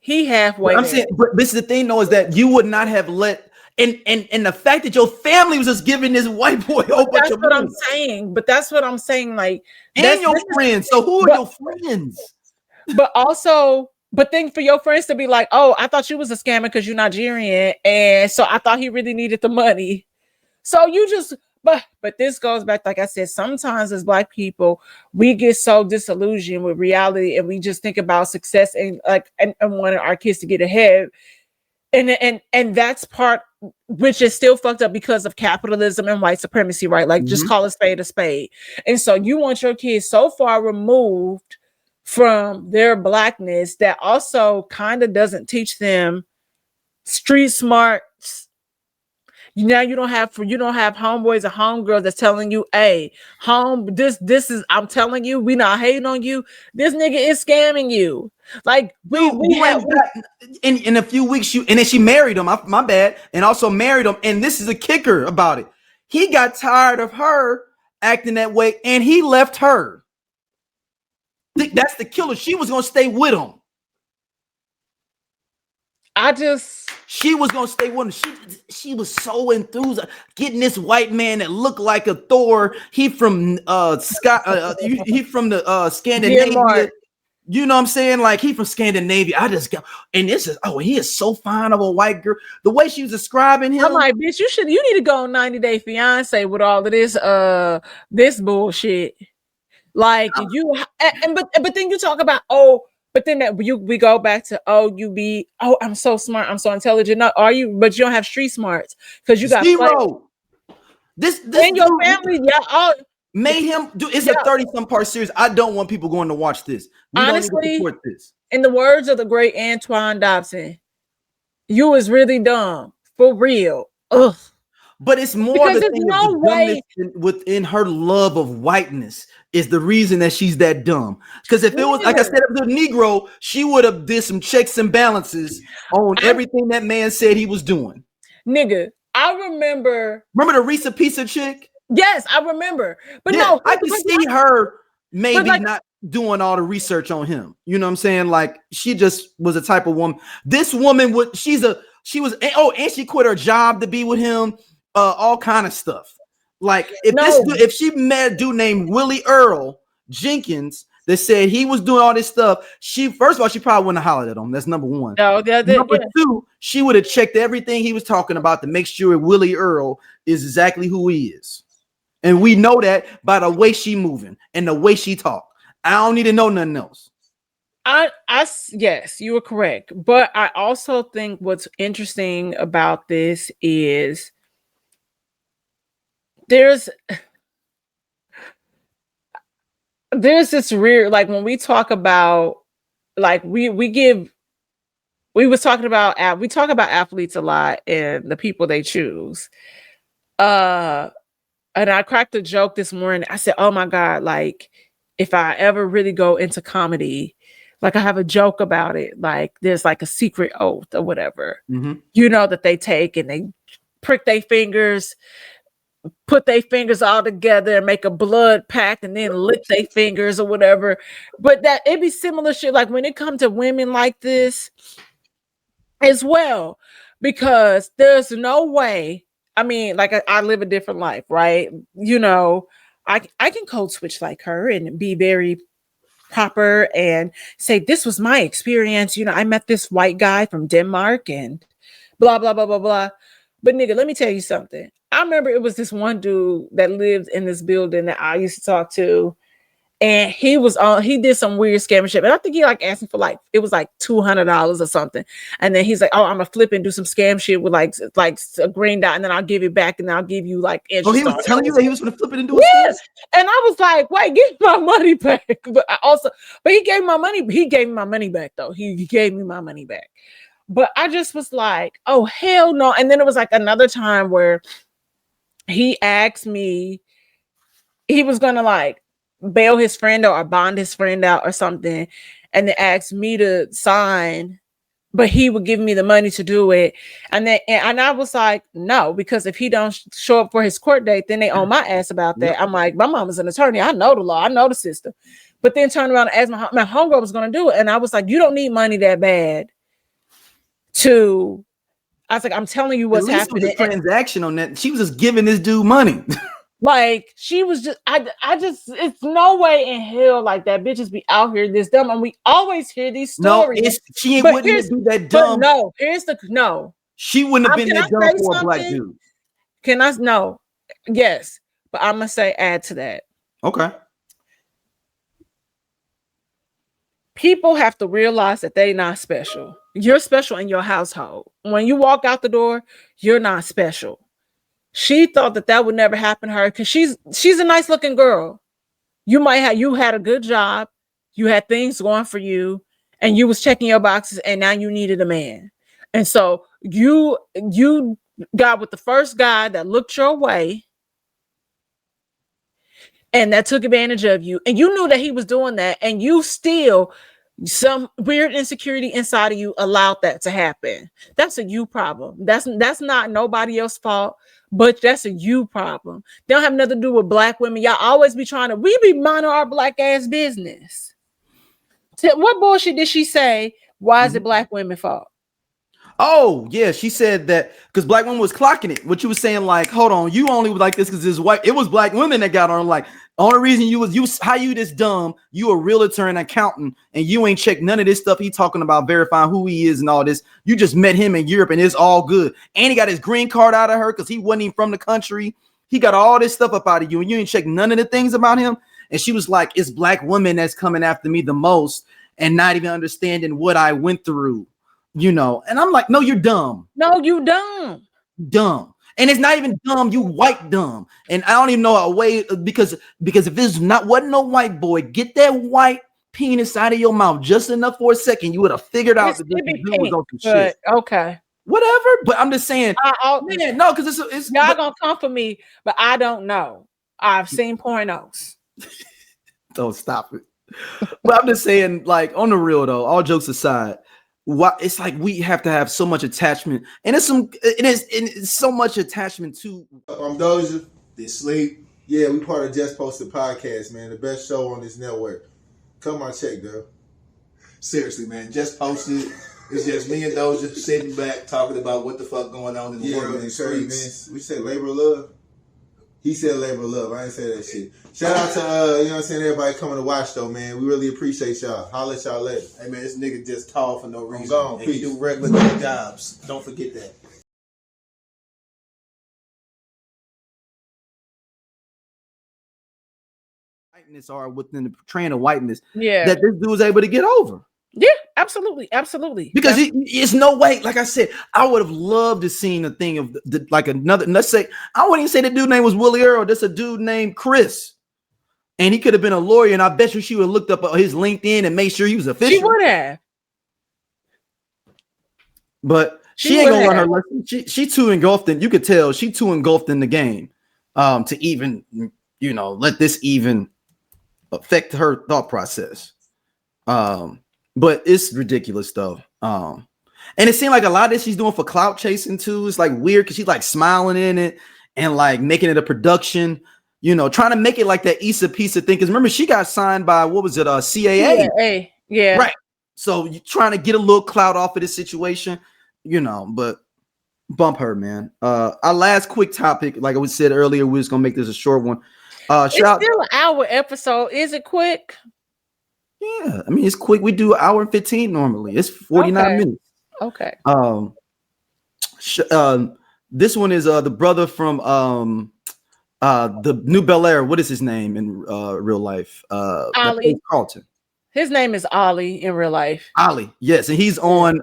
I'm saying, but this is the thing, though, is that you would not have let and the fact that your family was just giving this white boy a whole bunch of money. I'm saying. But that's what I'm saying. Like, and your friends. So who are your friends? But then for your friends to be like, oh, I thought you was a scammer because you're Nigerian, and so I thought he really needed the money. So you just. But this goes back, like I said, sometimes as Black people, we get so disillusioned with reality and we just think about success and wanting our kids to get ahead. And that's part which is still fucked up because of capitalism and white supremacy, right? Like just call a spade a spade. And so you want your kids so far removed from their Blackness that also kind of doesn't teach them street smarts. Now you don't have homeboys or homegirls that's telling you, hey, this is, I'm telling you, we not hating on you. This nigga is scamming you. Like in a few weeks, and then she married him. My bad, and also married him. And this is a kicker about it. He got tired of her acting that way, and he left her. That's the killer. She was gonna stay with him. She was gonna stay with him. She was so enthused getting this white man that looked like a Thor. He from he from the Scandinavia. You know what I'm saying? Like he from Scandinavia. I just go, and this is he is so fine of a white girl. The way she was describing him, I'm like, bitch, you need to go on 90 Day Fiance with all of this bullshit. Like but then you talk about But then we go back to I'm so smart, I'm so intelligent. No, are you? But you don't have street smarts because you got zero. This in your family, made him do. It's a 30-some part series. I don't want people going to watch this. We honestly, don't need to support this. In the words of the great Antoine Dobson, you is really dumb for real. Ugh. But it's more because the thing no way within her love of whiteness is the reason that she's that dumb. Because if it was, like I said, if it was a Negro, she would have did some checks and balances on everything that man said he was doing. Nigga, I remember the Risa Pizza chick? Yes, I remember. But no, I can see her maybe not doing all the research on him. You know what I'm saying? Like she just was a type of woman. This woman and she quit her job to be with him. All kind of stuff. Like if she met a dude named Willie Earl Jenkins that said he was doing all this stuff, first of all, she probably wouldn't have hollered at him. That's number one. Number two, she would have checked everything he was talking about to make sure Willie Earl is exactly who he is. And we know that by the way she moving and the way she talk. I don't need to know nothing else. Yes, you were correct. But I also think what's interesting about this is there's this weird, like when we talk about, like we talk about athletes a lot and the people they choose. And I cracked a joke this morning. I said, oh my God, like if I ever really go into comedy, like I have a joke about it. Like there's like a secret oath or whatever, that they take and they prick their fingers, put their fingers all together and make a blood pact and then lick their fingers or whatever. But that it'd be similar shit like when it comes to women like this as well, because there's no way. I mean, like I live a different life, right? I can code switch like her and be very proper and say, this was my experience. I met this white guy from Denmark and blah, blah, blah, blah, blah. But nigga, let me tell you something. I remember it was this one dude that lived in this building that I used to talk to, and he did some weird scam shit. And I think he like asked me for it was like $200 or something. And then he's like, oh, I'm gonna flip and do some scam shit with like a green dot, and then I'll give it back, and then I'll give you like interest. Oh, he was telling you that he was gonna flip it and do it. Yes. And I was like, wait, give my money back. But he gave me my money. He gave me my money back though. He gave me my money back. But I just was like, oh, hell no. And then it was like another time where he asked me, he was going to like bail his friend out or bond his friend out or something. And then asked me to sign, but he would give me the money to do it. And I was like, no, because if he don't show up for his court date, then they own my ass about that. I'm like, my mom is an attorney. I know the law. I know the system. But then turn around and ask my homegirl was going to do it. And I was like, you don't need money that bad. I was like, I'm telling you what's happening. The transaction on that, she was just giving this dude money. Like she was just, it's no way in hell like that bitches be out here this dumb, and we always hear these stories. No, she wouldn't be that dumb. No, she wouldn't have been that dumb for a black dude. Yes, but I'm gonna say add to that. Okay. People have to realize that they're not special. You're special in your household. When you walk out the door, you're not special. She thought that would never happen to her because she's a nice looking girl. You had a good job, you had things going for you, and you was checking your boxes, and now you needed a man. And so you got with the first guy that looked your way and that took advantage of you, and you knew that he was doing that, and you still, some weird insecurity inside of you allowed that to happen. That's a you problem. That's not nobody else's fault, but that's a you problem. They don't have nothing to do with black women. Y'all always be we be minding our black ass business. What bullshit did she say? Why is it black women's fault? Oh, yeah, she said that because black women was clocking it. What you was saying, like, hold on, you only was like this because it's white. It was black women that got on. Like, only reason you how you this dumb, you a realtor and accountant, and you ain't checked none of this stuff he talking about, verifying who he is and all this. You just met him in Europe and it's all good. And he got his green card out of her because he wasn't even from the country. He got all this stuff up out of you, and you ain't checked none of the things about him. And she was like, it's black women that's coming after me the most. and not even understanding what I went through, you know. And I'm like, no, you're dumb. No, you dumb. Dumb. And it's not even dumb, you white dumb. And I don't even know a way, because if it's wasn't no white boy, get that white penis out of your mouth just enough for a second, you would have figured out that this dude was on some shit. Okay. Whatever. But I'm just saying, man, no, because it's y'all gonna come for me, but I don't know. I've seen pornos. Don't stop it. But I'm just saying, like, on the real though, all jokes aside, it's like we have to have so much attachment, and it's so much attachment to. I'm Doja. They sleep. Yeah, we part of Just Posted Podcast, man. The best show on this network. Come on, check, though. Seriously, man. Just Posted. It's just me and Doja sitting back talking about what the fuck going on in the world and the streets. We said labor of love. He said labor of love. I ain't say that shit. Shout out to you know what I'm saying, everybody coming to watch though, man. We really appreciate y'all. Holla at y'all later. Hey man, this nigga just tall for no reason. Gone. And he do regular jobs. Don't forget that. Whiteness or within the portraying of whiteness, that this dude was able to get over. Yeah, absolutely. Because it's no way. Like I said, I would have loved to seen a thing of like another. Let's say I wouldn't even say the dude name was Willie Earl. There's a dude named Chris, and he could have been a lawyer. And I bet you she would have looked up his LinkedIn and made sure he was official. She would have, but she ain't gonna learn her lesson. She too engulfed in. You could tell she too engulfed in the game to even let this even affect her thought process. But it's ridiculous though. And it seemed like a lot of this she's doing for clout chasing too. It's like weird because she's like smiling in it and like making it a production, trying to make it like that Issa piece of thing. Because remember, she got signed by CAA. Yeah. Right. So you're trying to get a little clout off of this situation, but bump her, man. Our last quick topic, like I said earlier, we're just gonna make this a short one. It's still an hour episode. Is it quick? Yeah, I mean it's quick. We do an hour and 15 normally. It's 49 minutes. Okay. This one is the brother from the New Bel Air. What is his name in real life? Ollie Carlton. His name is Ollie in real life. Ollie, yes, and he's on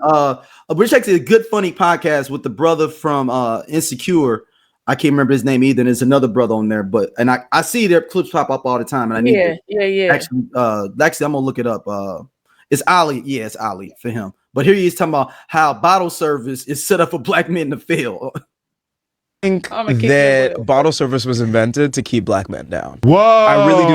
which actually a good funny podcast with the brother from Insecure. I can't remember his name either. And there's another brother on there, and I see their clips pop up all the time. And I need actually, I'm gonna look it up. It's Ollie. Yeah, it's Ollie for him. But here he is talking about how bottle service is set up for black men to fail. I think that bottle service was invented to keep black men down. Whoa! I really do.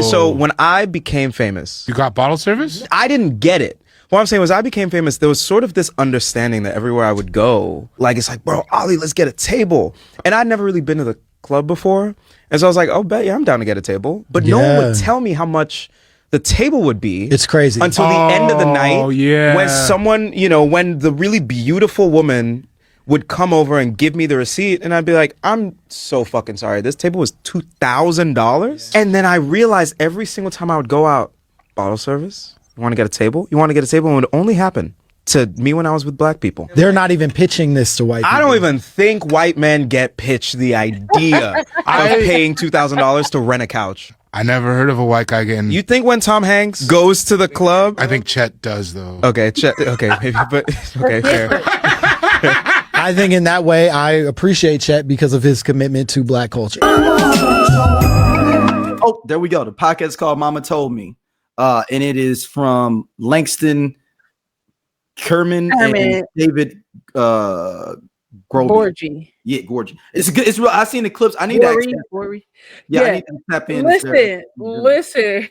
So when I became famous, you got bottle service? I didn't get it. What I'm saying was I became famous, there was sort of this understanding that everywhere I would go, like, it's like, bro, Ollie, let's get a table. And I'd never really been to the club before. And so I was like, oh, I'm down to get a table. But no one would tell me how much the table would be. It's crazy. Until the end of the night. When someone, when the really beautiful woman would come over and give me the receipt, and I'd be like, I'm so fucking sorry. This table was $2,000. And then I realized every single time I would go out, bottle service? You want to get a table? You want to get a table? And it would only happen to me when I was with black people. They're not even pitching this to white people. I don't even think white men get pitched the idea of paying $2,000 to rent a couch. I never heard of a white guy getting... You think when Tom Hanks goes to the club? I think Chet does, though. Okay, Chet. Okay, maybe, but... Okay, fair. I think in that way, I appreciate Chet because of his commitment to black culture. Oh, there we go. The podcast is called Mama Told Me. And it is from Langston Kerman and David Gorgie. Yeah, Gorgie. It's good. It's real. I've seen the clips. I need that. Yeah, I need to tap in. Listen.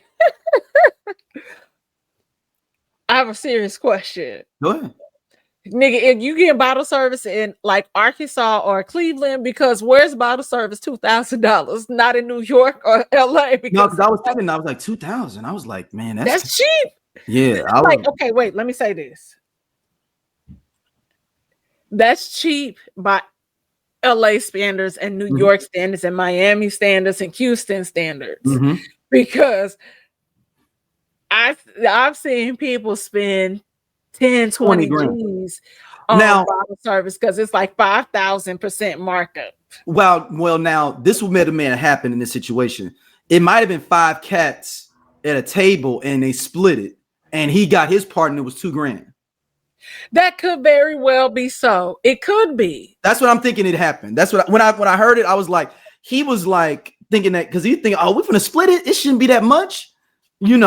I have a serious question. Go ahead. Nigga, if you get bottle service in like Arkansas or Cleveland, because where's bottle service $2,000? Not in New York or LA. Because I was thinking, I was like $2,000. I was like, man, that's cheap. Yeah. Okay, wait, let me say this. That's cheap by LA standards and New York standards and Miami standards and Houston standards. Because I've seen people spend 10, 20 G's on bottle service because it's like 5,000% markup. Well, now this would have made it happen in this situation. It might have been 5 cats at a table and they split it. and he got his part and it was $2,000. That could very well be so. It could be. That's what I'm thinking. It happened. That's what when I heard it, I was like, he was like thinking that because he think, oh, we're gonna split it. It shouldn't be that much, and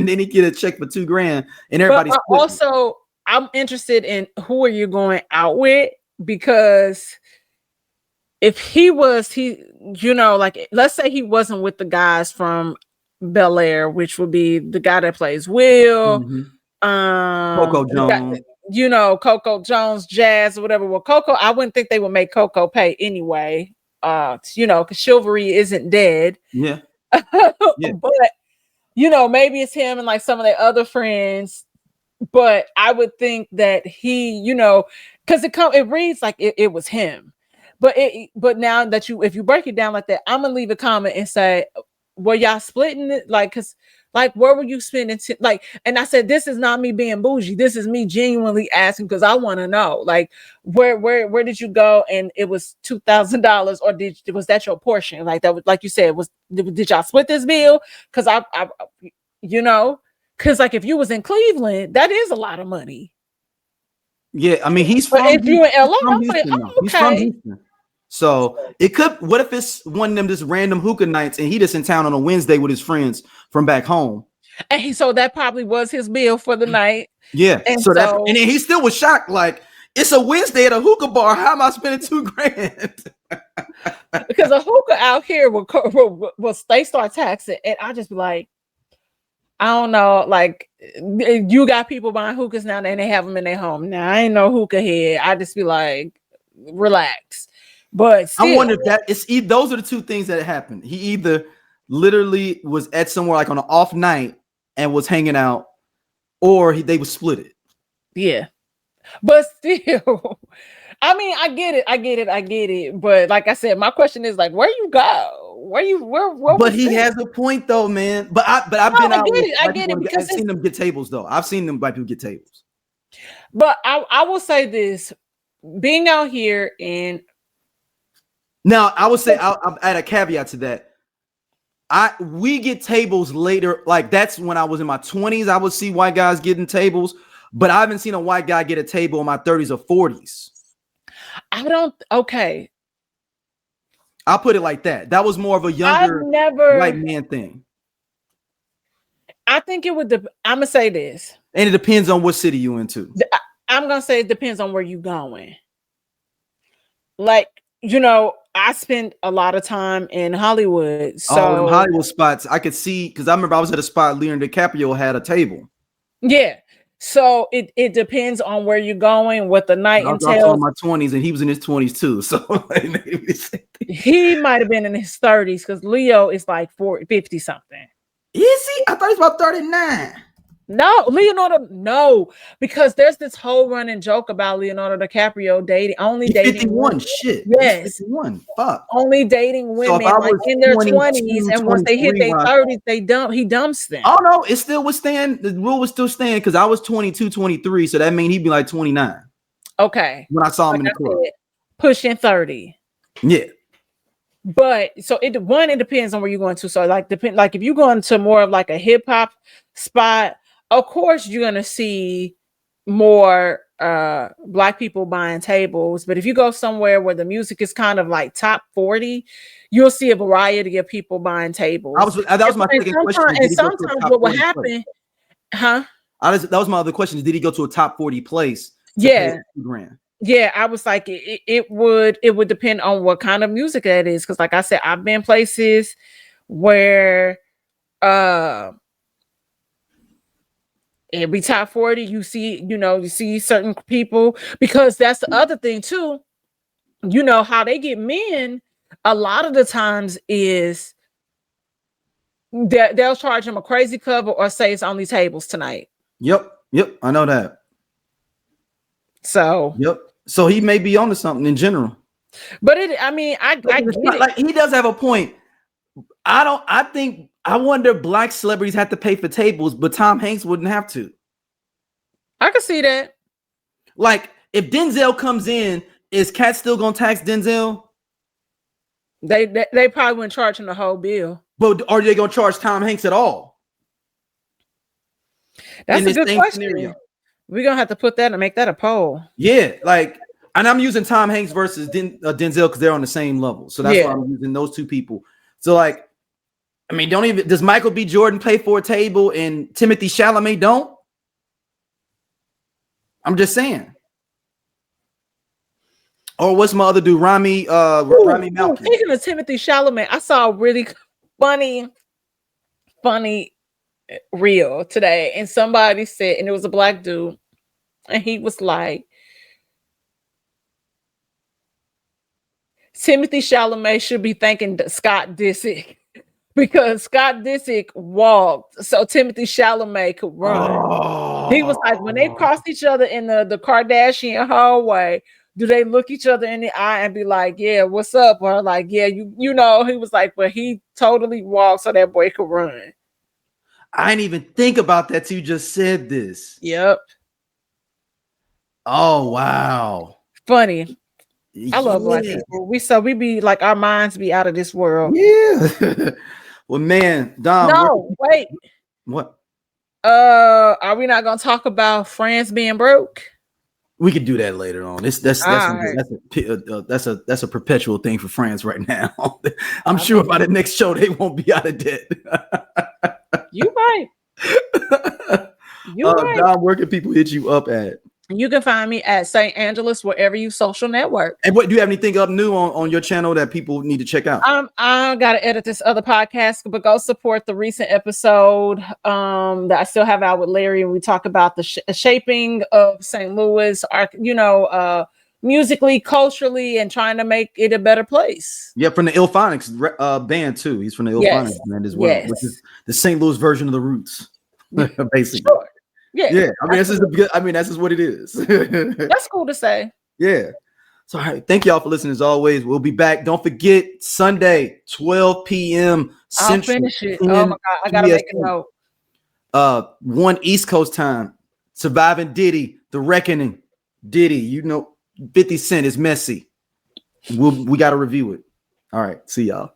then he get a check for $2,000, and everybody's also. I'm interested in who are you going out with, because if he was, like, let's say he wasn't with the guys from Bel Air, which would be the guy that plays Will, Coco Jones, Coco Jones, Jazz, or whatever. Well, Coco, I wouldn't think they would make Coco pay anyway, because chivalry isn't dead. Yeah. Yeah. But maybe it's him and like some of their other friends. But I would think that he, because it reads like it was him. But now that if you break it down like that, I'm gonna leave a comment and say, were y'all splitting it? Like, cause like, where were you spending? And I said, this is not me being bougie. This is me genuinely asking because I want to know, like, where did you go? And it was $2,000, or was that your portion? Like that was, like you said, did y'all split this bill? Because I because like if you was in Cleveland, that is a lot of money. Yeah, I mean he's from. But if you in LA, I'm like, he's from Houston. So it could. What if it's one of them just random hookah nights and he just in town on a Wednesday with his friends from back home? And so that probably was his bill for the night. Yeah. And then he still was shocked. Like, it's a Wednesday at a hookah bar. How am I spending $2,000? Because a hookah out here will they start taxing, and I just be like, I don't know, like, you got people buying hookahs now and they have them in their home. Now, I ain't no hookah head. I just be like, relax. But still, I wonder if those are the two things that happened. He either literally was at somewhere like on an off night and was hanging out, or they would split it. Yeah. But still, I mean, I get it. But like I said, my question is like, where you go? Where but he has a point though, man. But I've been out. I get it because I've seen them get tables though. I've seen them black people get tables. But I will say this: being out here in now, I would say I'll add a caveat to that. We get tables later. Like that's when I was in my 20s. I would see white guys getting tables, but I haven't seen a white guy get a table in my 30s or 40s. Okay. I'll put it like that. That was more of a younger white man thing. I think it would. I'm gonna say this, and it depends on what city you into. I'm gonna say it depends on where you going. Like, I spent a lot of time in Hollywood. So in Hollywood spots, I could see because I remember I was at a spot. Leonardo DiCaprio had a table. Yeah. So it depends on where you're going, what the night entails. I was in my 20s and he was in his 20s too. So he might have been in his 30s because Leo is like 50 something. Is he? I thought he's about 39. No, Leonardo, because there's this whole running joke about Leonardo DiCaprio dating 51. Women. Shit. Yes. 51. Fuck. Only dating women like in their 20s, and once they hit their 30s, he dumps them. Oh no, it still would stand. The rule would still stand because I was 22, 23, so that means he'd be like 29. Okay. When I saw him in the club. Pushing 30. Yeah. But so it depends on where you're going to. So like if you're going to more of like a hip hop spot, of course you're gonna see more black people buying tables. But if you go somewhere where the music is kind of like top 40, you'll see a variety of people buying tables. That was my second question. And sometimes what will happen, that was my other question. Did he go to a top 40 place? Yeah. Yeah, I was like, it would depend on what kind of music that is. Because like I said, I've been places where it'd be top 40. You see certain people, because that's the other thing too. How they get men a lot of the times is that they'll charge them a crazy cover or say it's only tables tonight. Yep, I know that. So he may be onto something in general. But I get it. Like he does have a point. I wonder if black celebrities have to pay for tables, but Tom Hanks wouldn't have to. I can see that. Like if Denzel comes in, is Cat still gonna tax Denzel? They probably wouldn't charge him the whole bill. But are they gonna charge Tom Hanks at all? That's in a this good same question. scenario. We're gonna have to put that and make that a poll. Yeah, like, and I'm using Tom Hanks versus Denzel because they're on the same level. So that's why I'm using those two people. So like, I mean, does Michael B. Jordan play for a table and Timothy Chalamet don't? I'm just saying. Or what's my other dude, Rami Malek? Speaking of Timothy Chalamet, I saw a really funny reel today, and somebody said, and it was a black dude, and he was like, Timothy Chalamet should be thanking Scott Disick because Scott Disick walked so Timothy Chalamet could run. He was like, when they crossed each other in the Kardashian hallway, do they look each other in the eye and be like, yeah, what's up? Or like, yeah, you know, he was like, but he totally walked so that boy could run. I didn't even think about that till you just said this. Yep. Oh, wow. Funny. I love black people. We be like, our minds be out of this world. Yeah. Well, man, Dom. No, wait. What? Are we not gonna talk about France being broke? We could do that later on. That's a perpetual thing for France right now. I'm sure by the next show they won't be out of debt. You right. You right. Dom, where can people hit you up at? You can find me at St. Angeles, wherever you social network. And what do you have anything up new on your channel that people need to check out? I gotta edit this other podcast, but go support the recent episode that I still have out with Larry, and we talk about the shaping of St. Louis, musically, culturally, and trying to make it a better place. Yeah, from the Ilphonics band too. He's from the Ilphonics band as well, which is the St. Louis version of the Roots, basically. Sure. Yeah. I mean, that's just what it is. That's cool to say. Yeah. So, all right. Thank y'all for listening as always. We'll be back. Don't forget Sunday, 12 p.m. Central. I'll finish it. Oh my God. I gotta make a note. 1 East Coast time. Surviving Diddy, The Reckoning. Diddy, you know, 50 Cent is messy. We got to review it. All right. See y'all.